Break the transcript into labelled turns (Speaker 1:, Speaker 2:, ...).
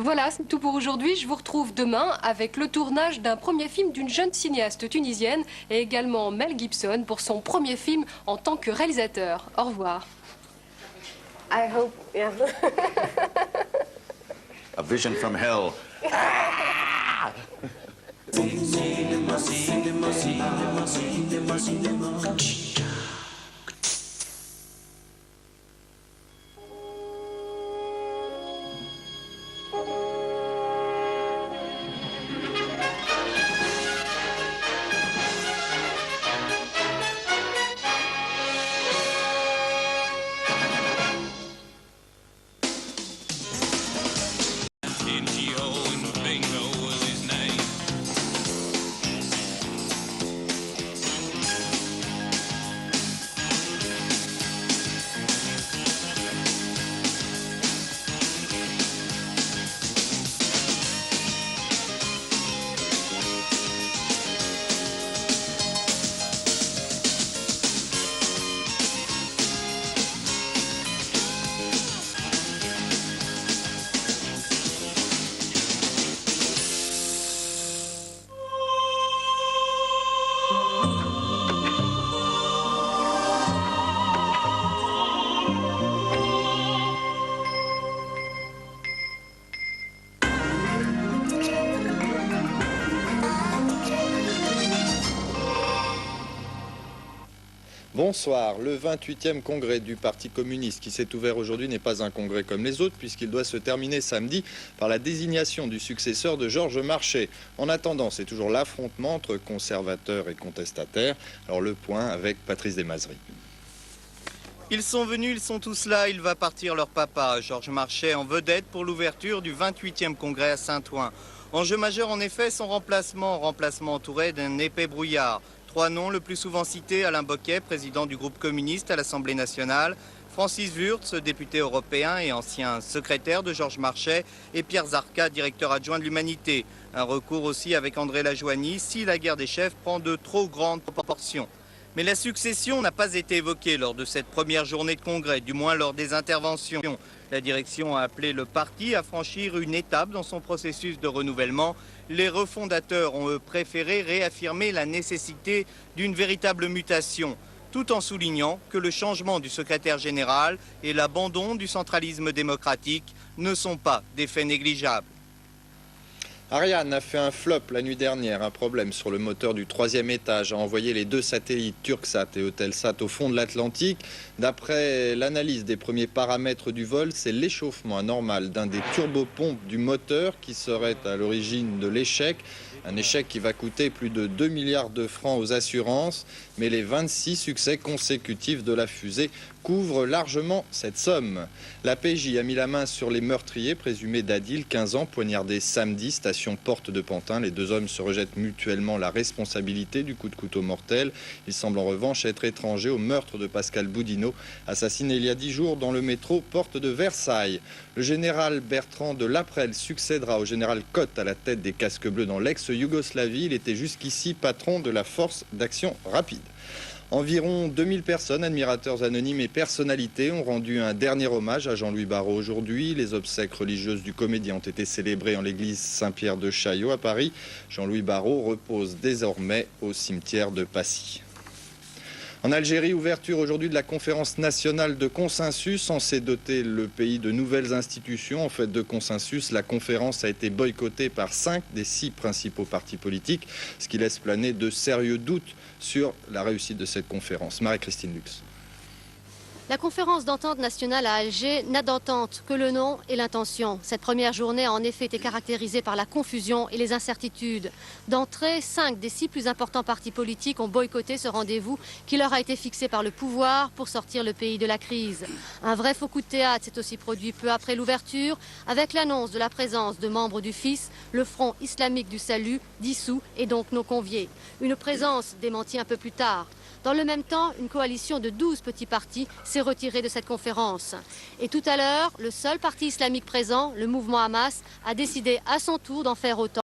Speaker 1: Voilà, c'est tout pour aujourd'hui. Je vous retrouve demain avec le tournage d'un premier film d'une jeune cinéaste tunisienne et également Mel Gibson pour son premier film en tant que réalisateur. Au revoir.
Speaker 2: I hope, yeah.
Speaker 3: A vision from hell.
Speaker 4: Bonsoir. Le 28e congrès du Parti communiste qui s'est ouvert aujourd'hui n'est pas un congrès comme les autres puisqu'il doit se terminer samedi par la désignation du successeur de Georges Marchais. En attendant, c'est toujours l'affrontement entre conservateurs et contestataires. Alors le point avec Patrice Desmazeries.
Speaker 5: Ils sont venus, ils sont tous là, il va partir leur papa, Georges Marchais, en vedette pour l'ouverture du 28e congrès à Saint-Ouen. Enjeu majeur en effet, son remplacement entouré d'un épais brouillard. 3 noms le plus souvent cités, Alain Bocquet, président du groupe communiste à l'Assemblée nationale, Francis Wurtz, député européen et ancien secrétaire de Georges Marchais, et Pierre Zarka, directeur adjoint de l'Humanité. Un recours aussi avec André Lajoigny si la guerre des chefs prend de trop grandes proportions. Mais la succession n'a pas été évoquée lors de cette première journée de congrès, du moins lors des interventions. La direction a appelé le parti à franchir une étape dans son processus de renouvellement. Les refondateurs ont eux préféré réaffirmer la nécessité d'une véritable mutation, tout en soulignant que le changement du secrétaire général et l'abandon du centralisme démocratique ne sont pas des faits négligeables.
Speaker 4: Ariane a fait un flop la nuit dernière. Un problème sur le moteur du 3e étage a envoyé les 2 satellites Turksat et Eutelsat au fond de l'Atlantique. D'après l'analyse des premiers paramètres du vol, c'est l'échauffement anormal d'un des turbopompes du moteur qui serait à l'origine de l'échec. Un échec qui va coûter plus de 2 milliards de francs aux assurances. Mais les 26 succès consécutifs de la fusée couvrent largement cette somme. La PJ a mis la main sur les meurtriers présumés d'Adil, 15 ans, poignardé samedi, station Porte de Pantin. Les 2 hommes se rejettent mutuellement la responsabilité du coup de couteau mortel. Ils semblent en revanche être étrangers au meurtre de Pascal Boudinot, assassiné il y a 10 jours dans le métro Porte de Versailles. Le général Bertrand de Laprelle succédera au général Cotte à la tête des casques bleus dans l'ex-Yougoslavie. Il était jusqu'ici patron de la force d'action rapide. Environ 2000 personnes, admirateurs anonymes et personnalités, ont rendu un dernier hommage à Jean-Louis Barrault aujourd'hui. Les obsèques religieuses du comédien ont été célébrées en l'église Saint-Pierre de Chaillot à Paris. Jean-Louis Barrault repose désormais au cimetière de Passy. En Algérie, ouverture aujourd'hui de la conférence nationale de consensus, censée doter le pays de nouvelles institutions. En fait de consensus, la conférence a été boycottée par 5 des 6 principaux partis politiques, ce qui laisse planer de sérieux doutes sur la réussite de cette conférence. Marie-Christine Lux.
Speaker 6: La conférence d'entente nationale à Alger n'a d'entente que le nom et l'intention. Cette première journée a en effet été caractérisée par la confusion et les incertitudes. D'entrée, 5 des 6 plus importants partis politiques ont boycotté ce rendez-vous qui leur a été fixé par le pouvoir pour sortir le pays de la crise. Un vrai faux coup de théâtre s'est aussi produit peu après l'ouverture avec l'annonce de la présence de membres du FIS, le Front islamique du salut, dissous et donc non conviés. Une présence démentie un peu plus tard. Dans le même temps, une coalition de 12 petits partis s'est retirée de cette conférence. Et tout à l'heure, le seul parti islamique présent, le mouvement Hamas, a décidé à son tour d'en faire autant.